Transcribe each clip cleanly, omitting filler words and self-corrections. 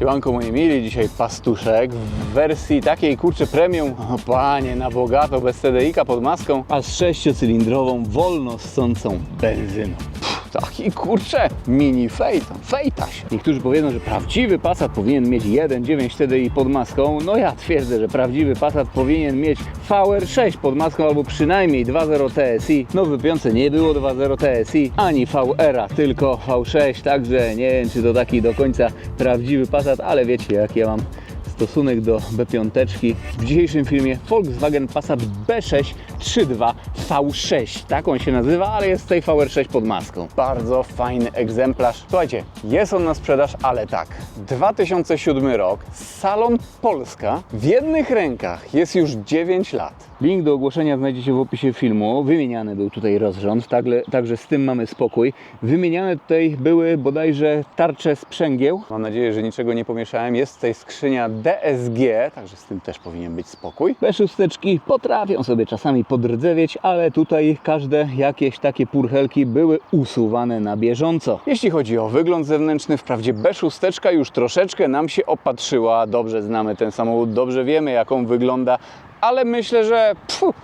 Siemanko moi mili, dzisiaj pastuszek w wersji takiej kurczę premium. O panie, na bogato, bez TDI-ka pod maską, a z 6-cylindrową, wolno ssącą benzyną. Taki kurczę mini Phaeton, Fejtaś. Niektórzy powiedzą, że prawdziwy Passat powinien mieć 1.9 TDI pod maską. No ja twierdzę, że prawdziwy Passat powinien mieć VR6 pod maską albo przynajmniej 2.0 TSI. No w P5 nie było 2.0 TSI ani VR-a, tylko V6, także nie wiem, czy to taki do końca prawdziwy Passat, ale wiecie jak ja mam stosunek do B5. W dzisiejszym filmie Volkswagen Passat B6 3.2 V6. Tak on się nazywa, ale jest tutaj VR6 pod maską. Bardzo fajny egzemplarz. Słuchajcie, jest on na sprzedaż, ale tak. 2007 rok, Salon Polska. W jednych rękach jest już 9 lat. Link do ogłoszenia znajdziecie w opisie filmu. Wymieniany był tutaj rozrząd, także z tym mamy spokój. Wymieniane tutaj były bodajże tarcze sprzęgieł. Mam nadzieję, że niczego nie pomieszałem. Jest tutaj skrzynia DSG, także z tym też powinien być spokój. B6 potrafią sobie czasami podrdzewieć, ale tutaj każde jakieś takie purchelki były usuwane na bieżąco. Jeśli chodzi o wygląd zewnętrzny, wprawdzie B6 już troszeczkę nam się opatrzyła. Dobrze znamy ten samochód, dobrze wiemy jak on wygląda. Ale myślę, że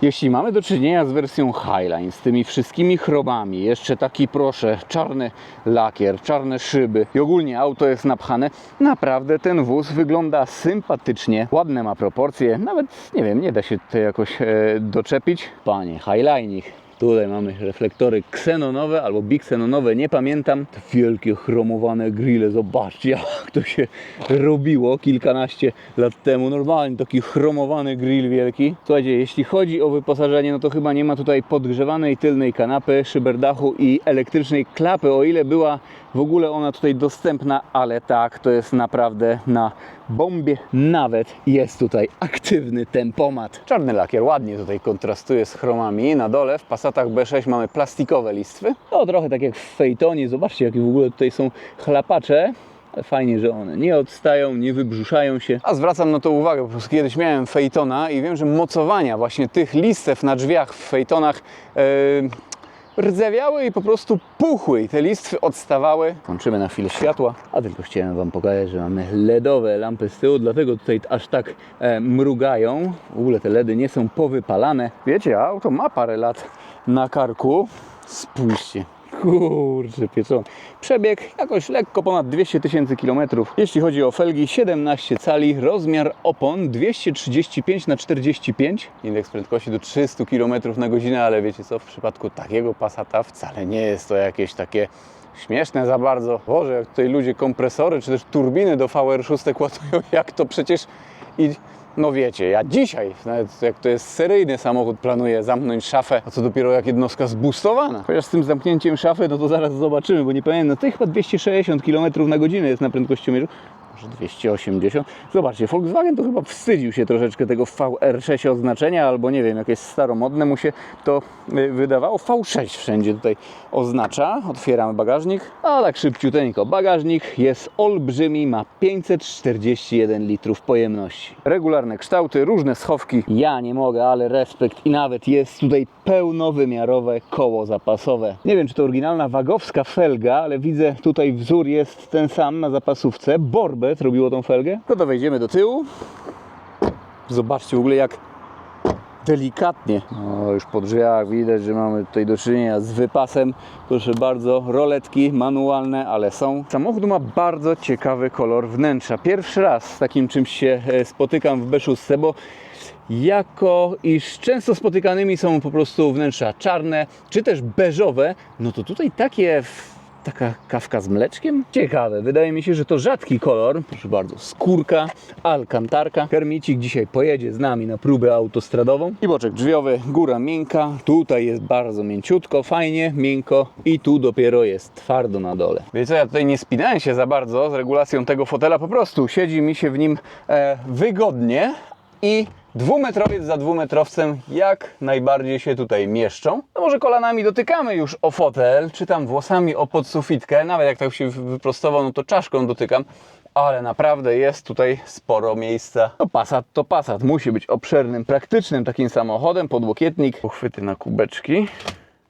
jeśli mamy do czynienia z wersją Highline, z tymi wszystkimi chromami, jeszcze taki proszę, czarny lakier, czarne szyby i ogólnie auto jest napchane, naprawdę ten wóz wygląda sympatycznie, ładne ma proporcje, nawet nie wiem, nie da się tutaj jakoś doczepić. Panie, Highline'ik. Tutaj mamy reflektory ksenonowe albo biksenonowe, nie pamiętam. Te wielkie chromowane grille, zobaczcie jak to się robiło kilkanaście lat temu. Normalnie taki chromowany grill wielki. Słuchajcie, jeśli chodzi o wyposażenie, no to chyba nie ma tutaj podgrzewanej tylnej kanapy, szyberdachu i elektrycznej klapy, o ile była w ogóle ona tutaj dostępna, ale tak, to jest naprawdę na bombie. Nawet jest tutaj aktywny tempomat. Czarny lakier ładnie tutaj kontrastuje z chromami. Na dole w Passatach B6 mamy plastikowe listwy. No trochę tak jak w Phaetonie. Zobaczcie jakie w ogóle tutaj są chlapacze. Ale fajnie, że one nie odstają, nie wybrzuszają się. A zwracam na to uwagę, po prostu kiedyś miałem Phaetona i wiem, że mocowania właśnie tych listew na drzwiach w Phaetonach rdzewiały i po prostu puchły i te listwy odstawały. Włączymy na chwilę światła, a tylko chciałem Wam pokazać, że mamy LEDowe lampy z tyłu, dlatego tutaj aż tak mrugają. W ogóle te LEDy nie są powypalane. Wiecie, auto ma parę lat na karku. Spójrzcie. Kurczę pieczony. Przebieg jakoś lekko ponad 200 000 kilometrów. Jeśli chodzi o felgi, 17 cali, rozmiar opon 235×45, indeks prędkości do 300 km na godzinę, ale wiecie co, w przypadku takiego Passata wcale nie jest to jakieś takie śmieszne za bardzo. Boże, jak tutaj ludzie kompresory czy też turbiny do VR6 ładują, jak to przecież i no wiecie, ja dzisiaj, nawet jak to jest seryjny samochód, planuję zamknąć szafę, a co dopiero jak jednostka zbustowana. Chociaż z tym zamknięciem szafy, no to zaraz zobaczymy, bo nie pamiętam, no to chyba 260 km na godzinę jest na prędkościomierzu. Może 280. Zobaczcie, Volkswagen to chyba wstydził się troszeczkę tego VR6 oznaczenia, albo nie wiem, jakieś staromodne mu się to wydawało. V6 wszędzie tutaj oznacza. Otwieramy bagażnik, a tak szybciuteńko. Bagażnik jest olbrzymi, ma 541 litrów pojemności. Regularne kształty, różne schowki. Ja nie mogę, ale respekt. I nawet jest tutaj pełnowymiarowe koło zapasowe. Nie wiem, czy to oryginalna wagowska felga, ale widzę tutaj wzór jest ten sam na zapasówce. Borbet robiło tą felgę. No to wejdziemy do tyłu. Zobaczcie w ogóle jak delikatnie. O, już po drzwiach widać, że mamy tutaj do czynienia z wypasem. Proszę bardzo, roletki manualne, ale są. Samochód ma bardzo ciekawy kolor wnętrza. Pierwszy raz z takim czymś się spotykam w B6, bo jako iż często spotykanymi są po prostu wnętrza czarne, czy też beżowe, no to tutaj taka kawka z mleczkiem? Ciekawe, wydaje mi się, że to rzadki kolor. Proszę bardzo, skórka, alkantarka. Kermicik dzisiaj pojedzie z nami na próbę autostradową. I boczek drzwiowy, góra miękka. Tutaj jest bardzo mięciutko, fajnie, miękko i tu dopiero jest twardo na dole. Wiecie co, ja tutaj nie spinałem się za bardzo z regulacją tego fotela, po prostu siedzi mi się w nim wygodnie i dwumetrowiec za dwumetrowcem jak najbardziej się tutaj mieszczą. No może kolanami dotykamy już o fotel, czy tam włosami o podsufitkę, nawet jak tak się wyprostował, no to czaszką dotykam, ale naprawdę jest tutaj sporo miejsca. No Passat to Passat, musi być obszernym, praktycznym takim samochodem, podłokietnik, uchwyty na kubeczki.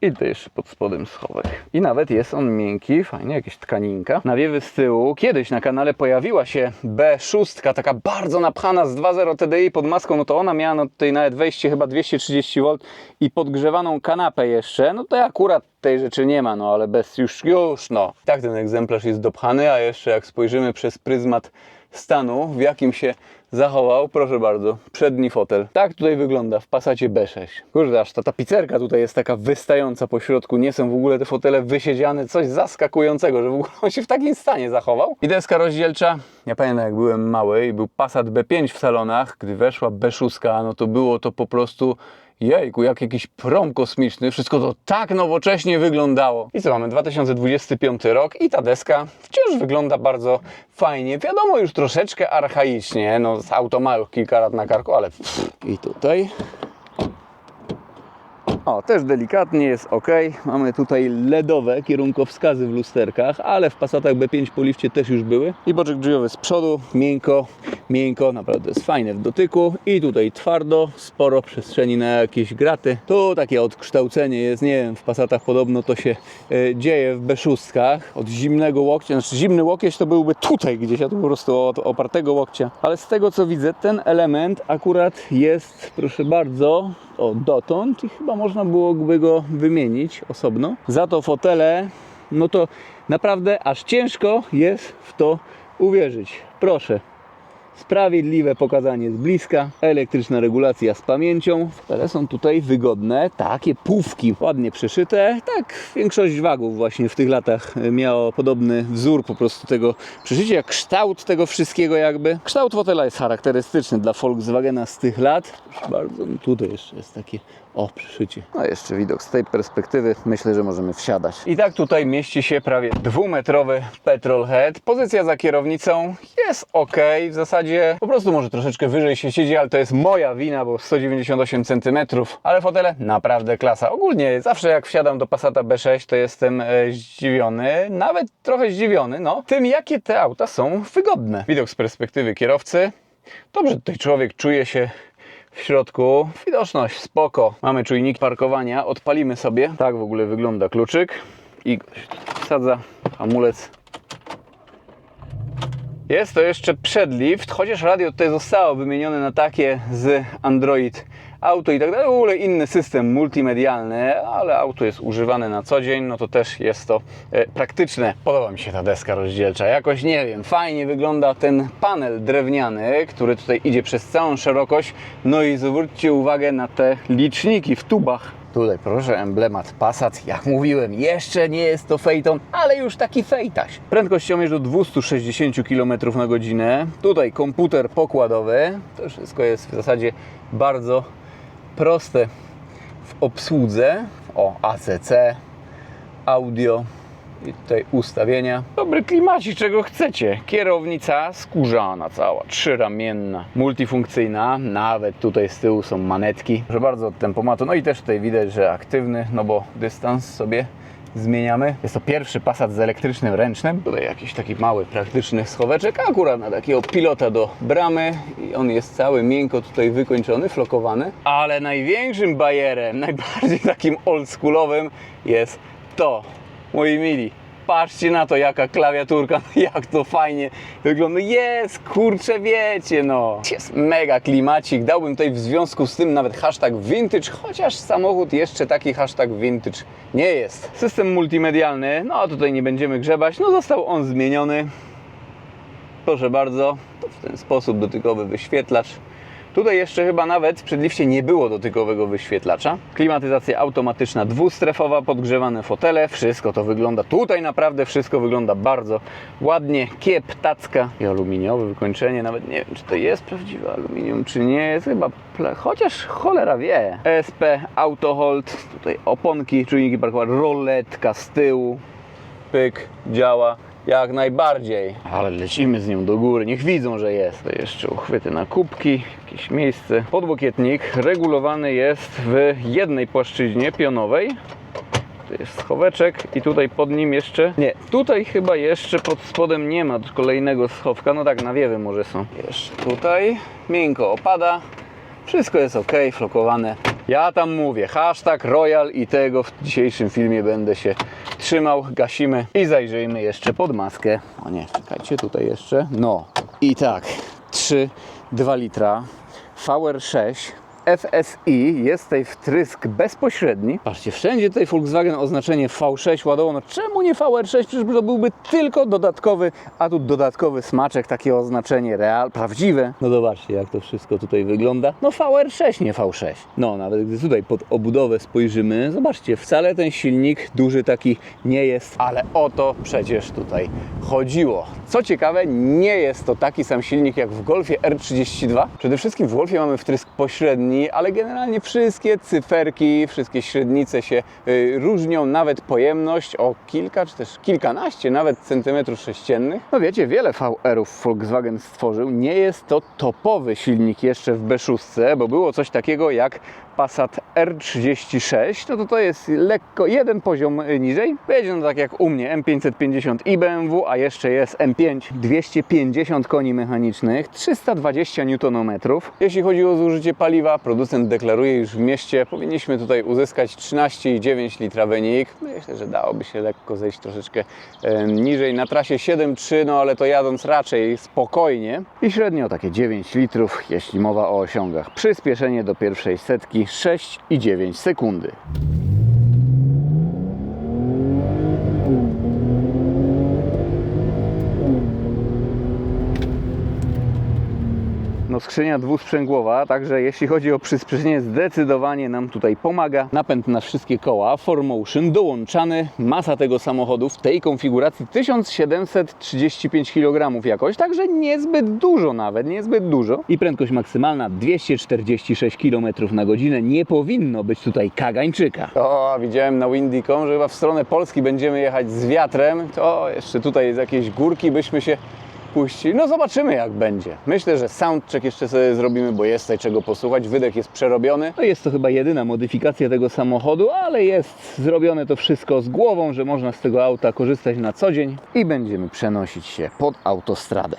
I to jeszcze pod spodem schowek. I nawet jest on miękki, fajnie, jakieś tkaninka. Nawiewy z tyłu. Kiedyś na kanale pojawiła się B6, taka bardzo napchana z 2.0 TDI pod maską, no to ona miała no tutaj nawet wejście chyba 230V i podgrzewaną kanapę jeszcze. No to akurat tej rzeczy nie ma, no ale bez już no. Tak ten egzemplarz jest dopchany, a jeszcze jak spojrzymy przez pryzmat stanu, w jakim się zachował, proszę bardzo, przedni fotel. Tak tutaj wygląda w Passacie B6. Kurde, aż ta tapicerka tutaj jest taka wystająca po środku. Nie są w ogóle te fotele wysiedziane, coś zaskakującego, że w ogóle on się w takim stanie zachował. I deska rozdzielcza. Ja pamiętam, jak byłem mały i był Passat B5 w salonach, gdy weszła B6, no to było to po prostu jejku, jak jakiś prom kosmiczny, wszystko to tak nowocześnie wyglądało. I co mamy? 2025 rok i ta deska wciąż wygląda bardzo fajnie. Wiadomo, już troszeczkę archaicznie, no auto ma już kilka lat na karku, ale i tutaj. O, też delikatnie jest ok. Mamy tutaj LEDowe kierunkowskazy w lusterkach, ale w Passatach B5 po lifcie też już były. I boczek drzwiowy z przodu, miękko, naprawdę jest fajne w dotyku. I tutaj twardo, sporo przestrzeni na jakieś graty. Tu takie odkształcenie jest, nie wiem, w Passatach podobno to się dzieje w B6 od zimnego łokcia. Znaczy zimny łokieć to byłby tutaj gdzieś, a tu po prostu od opartego łokcia. Ale z tego co widzę, ten element akurat jest, proszę bardzo, dotąd i chyba można byłoby go wymienić osobno. Za to fotele, no to naprawdę aż ciężko jest w to uwierzyć. Proszę. Sprawiedliwe pokazanie z bliska, elektryczna regulacja z pamięcią. Fotele są tutaj wygodne, takie pufki ładnie przeszyte. Tak, większość wagów właśnie w tych latach miało podobny wzór po prostu tego przeszycia, jak kształt tego wszystkiego jakby. Kształt fotela jest charakterystyczny dla Volkswagena z tych lat. Proszę bardzo, no tutaj jeszcze jest takie przeszycie. No jeszcze widok z tej perspektywy, myślę, że możemy wsiadać. I tak tutaj mieści się prawie 2-metrowy petrolhead. Pozycja za kierownicą jest ok, w zasadzie po prostu może troszeczkę wyżej się siedzi, ale to jest moja wina, bo 198 cm, ale fotele naprawdę klasa. Ogólnie zawsze jak wsiadam do Passata B6, to jestem zdziwiony, nawet trochę zdziwiony, no, tym jakie te auta są wygodne. Widok z perspektywy kierowcy. Dobrze tutaj człowiek czuje się w środku. Widoczność spoko. Mamy czujnik parkowania. Odpalimy sobie. Tak w ogóle wygląda kluczyk. I wsadza hamulec. Jest to jeszcze przedlift, chociaż radio tutaj zostało wymienione na takie z Android Auto i tak dalej. W ogóle inny system multimedialny, ale auto jest używane na co dzień, no to też jest to praktyczne. Podoba mi się ta deska rozdzielcza. Jakoś nie wiem, fajnie wygląda ten panel drewniany, który tutaj idzie przez całą szerokość. No i zwróćcie uwagę na te liczniki w tubach. Tutaj proszę, emblemat Passat. Jak mówiłem, jeszcze nie jest to Phaeton, ale już taki fejtaś. Prędkościomierz do 260 km/h. Tutaj komputer pokładowy. To wszystko jest w zasadzie bardzo proste w obsłudze. ACC, audio i tutaj ustawienia. Dobry klimacik, czego chcecie. Kierownica skórzana cała, 3-ramienna, multifunkcyjna. Nawet tutaj z tyłu są manetki. Proszę bardzo, od tempomatu. No i też tutaj widać, że aktywny, no bo dystans sobie zmieniamy. Jest to pierwszy Passat z elektrycznym ręcznym. Tutaj jakiś taki mały, praktyczny schoweczek, akurat na takiego pilota do bramy i on jest cały miękko tutaj wykończony, flokowany. Ale największym bajerem, najbardziej takim oldschoolowym jest to. Moi mili, patrzcie na to, jaka klawiaturka, jak to fajnie wygląda. Jest, kurczę, wiecie, no. Jest mega klimacik. Dałbym tutaj w związku z tym nawet hashtag vintage, chociaż samochód jeszcze taki hashtag vintage nie jest. System multimedialny, no tutaj nie będziemy grzebać, no został on zmieniony. Proszę bardzo, to w ten sposób dotykowy wyświetlacz. Tutaj jeszcze chyba nawet w przedlifcie nie było dotykowego wyświetlacza. Klimatyzacja automatyczna dwustrefowa, podgrzewane fotele, wszystko to wygląda, tutaj naprawdę wszystko wygląda bardzo ładnie. Kiep, tacka i aluminiowe wykończenie, nawet nie wiem, czy to jest prawdziwe aluminium, czy nie jest, chyba, chociaż cholera wie. ESP, Auto Hold, tutaj oponki, czujniki parkowe, roletka z tyłu, pyk, działa. Jak najbardziej. Ale lecimy z nią do góry. Niech widzą, że jest. To jeszcze uchwyty na kubki, jakieś miejsce. Podłokietnik regulowany jest w jednej płaszczyźnie pionowej. To jest schoweczek i tutaj pod nim jeszcze... Nie, tutaj chyba jeszcze pod spodem nie ma kolejnego schowka. No tak, nawiewy może są. Jeszcze tutaj. Miękko opada. Wszystko jest ok, flokowane. Ja tam mówię, hashtag Royal i tego w dzisiejszym filmie będę się trzymał. Gasimy i zajrzyjmy jeszcze pod maskę. O nie, czekajcie, tutaj jeszcze. No i tak, 2 litra, VR6. FSI, jest tutaj wtrysk bezpośredni. Patrzcie, wszędzie tutaj Volkswagen oznaczenie V6 ładował. No czemu nie VR6? Przecież to byłby tylko dodatkowy, a tu dodatkowy smaczek, takie oznaczenie real, prawdziwe. No zobaczcie, jak to wszystko tutaj wygląda. No VR6, nie V6. No, nawet gdy tutaj pod obudowę spojrzymy, zobaczcie, wcale ten silnik duży taki nie jest, ale o to przecież tutaj chodziło. Co ciekawe, nie jest to taki sam silnik jak w Golfie R32. Przede wszystkim w Golfie mamy wtrysk pośredni, ale generalnie wszystkie cyferki, wszystkie średnice się różnią, nawet pojemność o kilka czy też kilkanaście nawet centymetrów sześciennych. No wiecie, wiele VR-ów Volkswagen stworzył. Nie jest to topowy silnik jeszcze w B6, bo było coś takiego jak Passat R36, no to jest lekko jeden poziom niżej. Będzie no tak jak u mnie M550 i BMW, a jeszcze jest M5 250 koni mechanicznych, 320 Nm. Jeśli chodzi o zużycie paliwa, producent deklaruje, już w mieście powinniśmy tutaj uzyskać 13,9 litra wynik. Myślę, że dałoby się lekko zejść troszeczkę niżej. Na trasie 7,3, no ale to jadąc raczej spokojnie. I średnio takie 9 litrów, jeśli mowa o osiągach. Przyspieszenie do pierwszej setki 6,9 sekundy. No skrzynia dwusprzęgłowa, także jeśli chodzi o przyspieszenie, zdecydowanie nam tutaj pomaga. Napęd na wszystkie koła 4Motion dołączany. Masa tego samochodu w tej konfiguracji 1735 kg jakoś, także niezbyt dużo nawet, niezbyt dużo. I prędkość maksymalna 246 km na godzinę. Nie powinno być tutaj kagańczyka. O, widziałem na Windy.com, że chyba w stronę Polski będziemy jechać z wiatrem. To jeszcze tutaj z jakiejś górki byśmy się puści. No zobaczymy jak będzie. Myślę, że soundcheck jeszcze sobie zrobimy, bo jest tutaj czego posłuchać. Wydech jest przerobiony. No jest to chyba jedyna modyfikacja tego samochodu, ale jest zrobione to wszystko z głową, że można z tego auta korzystać na co dzień i będziemy przenosić się pod autostradę.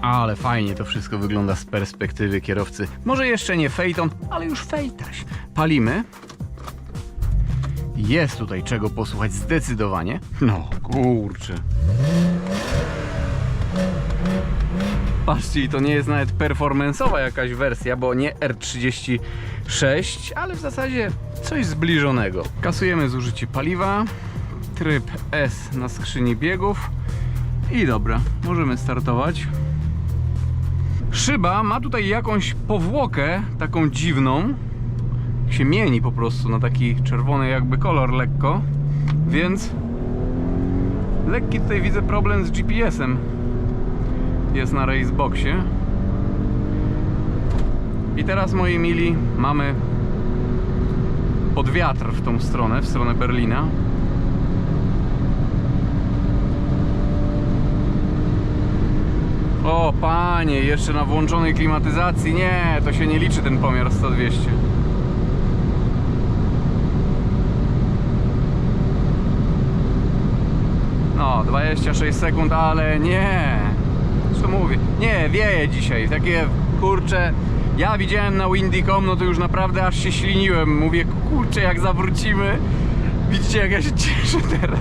Ale fajnie to wszystko wygląda z perspektywy kierowcy. Może jeszcze nie Phaeton, ale już Phaetaś. Palimy. Jest tutaj czego posłuchać zdecydowanie. No kurczę. Patrzcie, i to nie jest nawet performance'owa jakaś wersja, bo nie R36, ale w zasadzie coś zbliżonego. Kasujemy zużycie paliwa. Tryb S na skrzyni biegów. I dobra, możemy startować. Szyba ma tutaj jakąś powłokę, taką dziwną. Się mieni po prostu na taki czerwony jakby kolor lekko. Więc lekki tutaj widzę problem z GPS-em. Jest na raceboxie. I teraz, moi mili, mamy pod wiatr w tą stronę, w stronę Berlina. O panie, jeszcze na włączonej klimatyzacji. Nie, to się nie liczy ten pomiar 100-200. No, 26 sekund, ale nie. Co mówię? Nie, wieje dzisiaj. Takie, kurcze, ja widziałem na Windy.com, no to już naprawdę aż się śliniłem. Mówię, kurczę, jak zawrócimy. Widzicie, jak ja się cieszę teraz.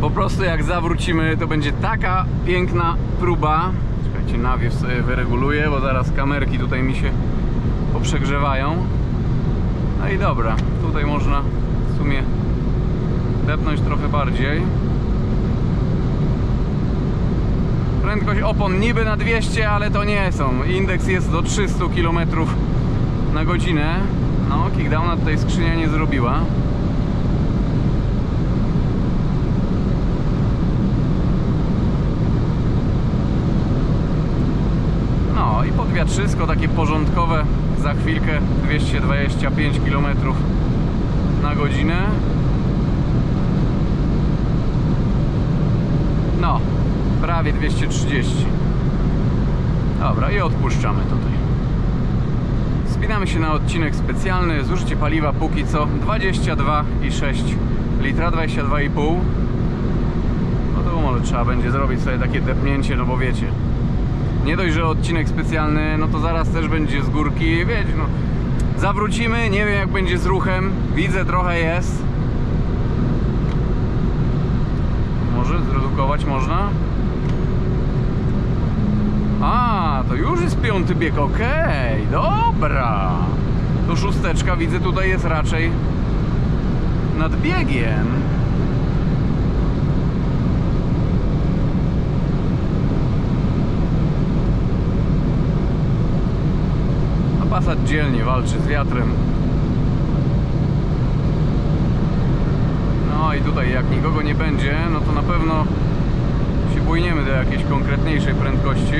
Po prostu jak zawrócimy, to będzie taka piękna próba. Czekajcie, nawiew sobie wyreguluję, bo zaraz kamerki tutaj mi się poprzegrzewają. No i dobra, tutaj można w sumie depnąć trochę bardziej. Prędkość opon niby na 200, ale to nie są. Indeks jest do 300 km na godzinę. No, kickdowna tutaj skrzynia nie zrobiła. No, i podwiatrzysko takie porządkowe, za chwilkę 225 km na godzinę. No, prawie 230. Dobra, i odpuszczamy tutaj. Spinamy się na odcinek specjalny. Zużycie paliwa póki co 22,6 litra, 22,5. No to może trzeba będzie zrobić sobie takie depnięcie, no bo wiecie, nie dość, że odcinek specjalny, no to zaraz też będzie z górki, wiecie, no zawrócimy, nie wiem jak będzie z ruchem, widzę trochę jest. Może zredukować można? A, to już jest 5. bieg, okej, dobra. To 6 widzę tutaj jest raczej nad biegiem. A Passat dzielnie walczy z wiatrem. No i tutaj jak nikogo nie będzie, no to na pewno się płyniemy do jakiejś konkretniejszej prędkości.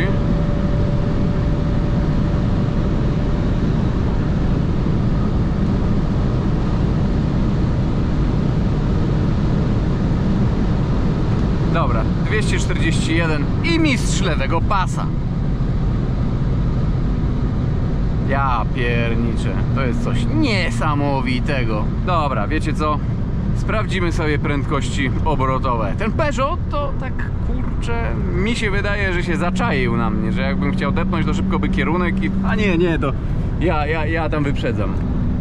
Dobra, 241 i mistrz lewego pasa. Ja pierniczę, to jest coś niesamowitego. Dobra, wiecie co? Sprawdzimy sobie prędkości obrotowe. Ten Peugeot to tak, kurczę, mi się wydaje, że się zaczaił na mnie, że jakbym chciał depnąć, to szybko by kierunek i... A nie, to ja tam wyprzedzam.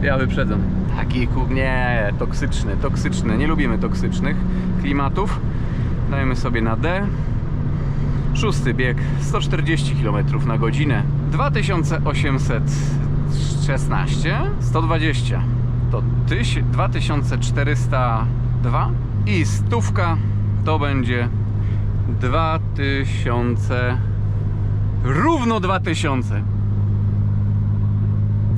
Ja wyprzedzam. Taki, nie, toksyczny. Nie lubimy toksycznych klimatów. Dajemy sobie na D. 6. bieg, 140 km na godzinę. 2816, 120 to 2402 i 100 to będzie 2000, równo 2000.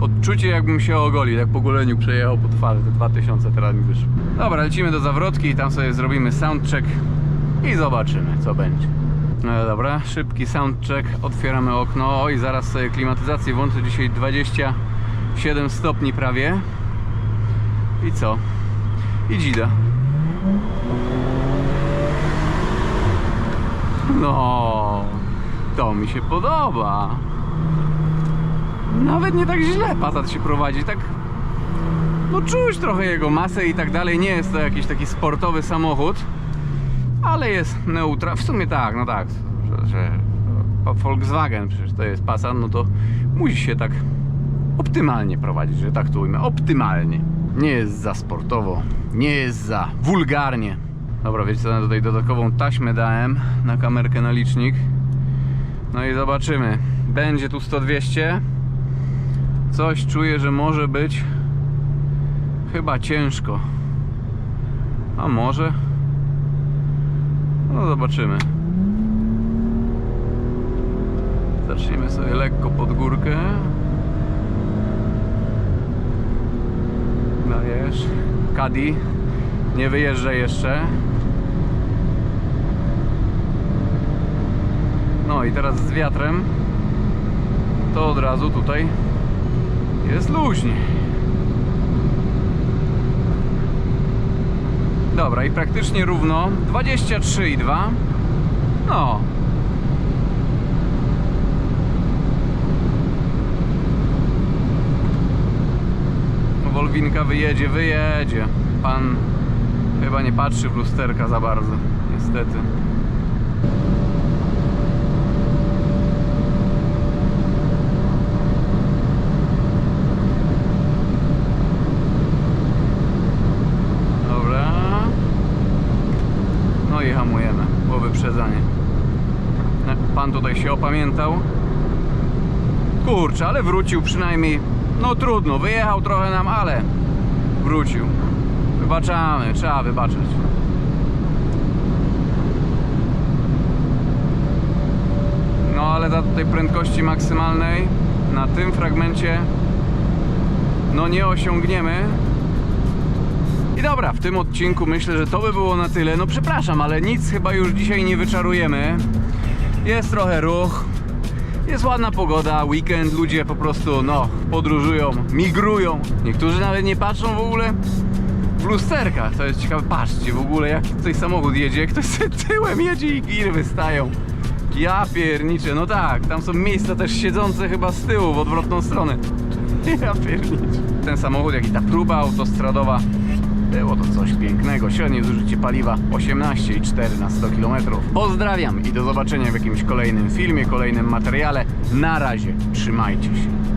Odczucie jakbym się ogolił, jak po goleniu przejechał po twarzy, te 2000 teraz mi wyszło. Dobra, lecimy do zawrotki i tam sobie zrobimy soundcheck i zobaczymy co będzie. No dobra, szybki soundcheck, otwieramy okno. Oj, zaraz sobie klimatyzację włączę, dzisiaj 27 stopni prawie. I co? I dzida. No, to mi się podoba. Nawet nie tak źle Passat się prowadzi, tak. No czuć trochę jego masę i tak dalej. Nie jest to jakiś taki sportowy samochód, ale jest neutralny. W sumie tak, no tak, że Volkswagen przecież to jest Passat, no to musi się tak optymalnie prowadzić, że tak to ujmę, optymalnie. Nie jest za sportowo, nie jest za wulgarnie. Dobra, wiecie co, tutaj dodatkową taśmę dałem na kamerkę na licznik. No i zobaczymy, będzie tu 100-200. Coś czuję, że może być chyba ciężko. A może? No zobaczymy. Zacznijmy sobie lekko pod górkę. Dajesz. Caddy. Nie wyjeżdżaj jeszcze. No i teraz z wiatrem to od razu tutaj jest luźniej. Dobra, i praktycznie równo 23,2. No. Wolwinka wyjedzie. Pan chyba nie patrzy w lusterka za bardzo, niestety. No i hamujemy, bo wyprzedzanie. Pan tutaj się opamiętał. Kurczę, ale wrócił przynajmniej. No trudno, wyjechał trochę nam, ale wrócił. Wybaczamy, trzeba wybaczać. No ale za tej prędkości maksymalnej na tym fragmencie no nie osiągniemy. I dobra, w tym odcinku myślę, że to by było na tyle. No przepraszam, ale nic chyba już dzisiaj nie wyczarujemy. Jest trochę ruch. Jest ładna pogoda, weekend, ludzie po prostu no podróżują, migrują. Niektórzy nawet nie patrzą w ogóle w lusterkach. To jest ciekawe, patrzcie w ogóle jak tutaj samochód jedzie, ktoś sobie tyłem jedzie i giry wystają. Ja pierniczę, no tak, tam są miejsca też siedzące chyba z tyłu w odwrotną stronę. Ja pierniczę. Ten samochód, jak i ta próba autostradowa, było to coś pięknego. Średnie zużycie paliwa 18,4 na 100 km. Pozdrawiam i do zobaczenia w jakimś kolejnym filmie, kolejnym materiale. Na razie, trzymajcie się.